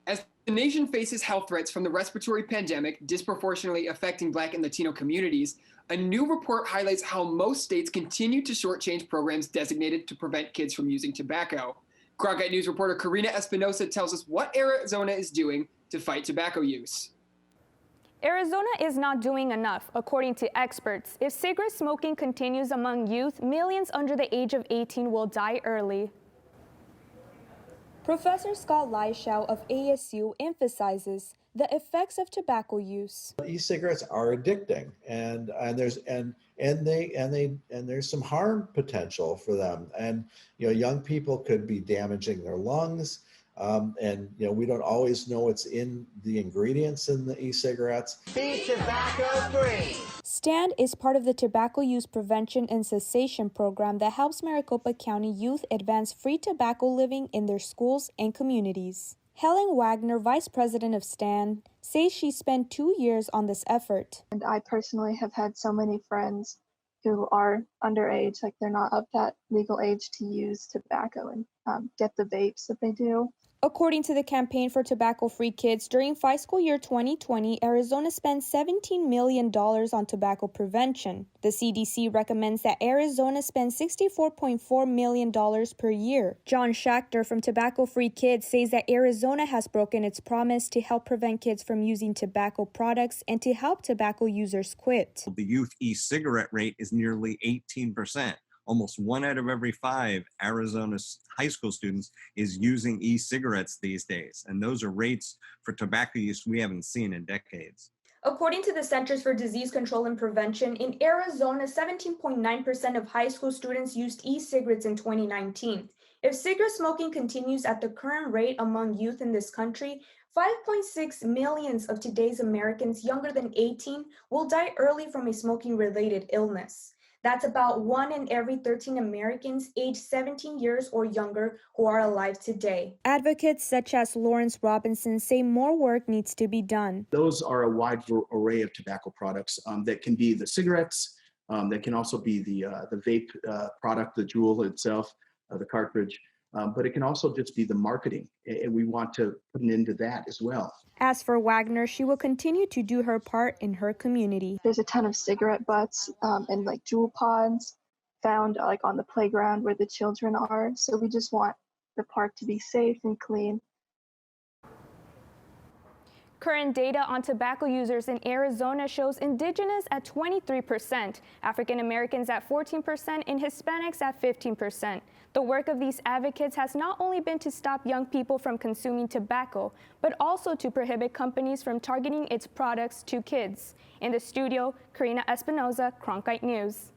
As the nation faces health threats from the respiratory pandemic disproportionately affecting Black and Latino communities, a new report highlights how most states continue to shortchange programs designated to prevent kids from using tobacco. Cronkite News reporter Karina Espinoza tells us what Arizona is doing to fight tobacco use. Arizona is not doing enough, according to experts. If cigarette smoking continues among youth, millions under the age of 18 will die early. Professor Scott Leishow of ASU emphasizes the effects of tobacco use. E-cigarettes are addicting, and there's some harm potential for them. And young people could be damaging their lungs. And we don't always know what's in the ingredients in the e-cigarettes. Be tobacco free. STAND is part of the Tobacco Use Prevention and Cessation program that helps Maricopa County youth advance free tobacco living in their schools and communities. Helen Wagner, vice president of STAND, says she spent 2 years on this effort. And I personally have had so many friends who are underage, like they're not of that legal age to use tobacco and get the vapes that they do. According to the Campaign for Tobacco-Free Kids, during fiscal year 2020, Arizona spent $17 million on tobacco prevention. The CDC recommends that Arizona spend $64.4 million per year. John Schachter from Tobacco-Free Kids says that Arizona has broken its promise to help prevent kids from using tobacco products and to help tobacco users quit. The youth e-cigarette rate is nearly 18%. Almost 1 out of every 5 Arizona high school students is using e-cigarettes these days. And those are rates for tobacco use we haven't seen in decades. According to the Centers for Disease Control and Prevention, in Arizona, 17.9% of high school students used e-cigarettes in 2019. If cigarette smoking continues at the current rate among youth in this country, 5.6 million of today's Americans younger than 18 will die early from a smoking-related illness. That's about 1 in every 13 Americans aged 17 years or younger who are alive today. Advocates such as Lawrence Robinson say more work needs to be done. Those are a wide array of tobacco products that can be the cigarettes, that can also be the vape product, the jewel itself, the cartridge. But it can also just be the marketing, and we want to put an end to that as well. As for Wagner, she will continue to do her part in her community. There's a ton of cigarette butts and like jewel pods found like on the playground where the children are. So we just want the park to be safe and clean. Current data on tobacco users in Arizona shows Indigenous at 23%, African Americans at 14%, and Hispanics at 15%. The work of these advocates has not only been to stop young people from consuming tobacco, but also to prohibit companies from targeting its products to kids. In the studio, Karina Espinoza, Cronkite News.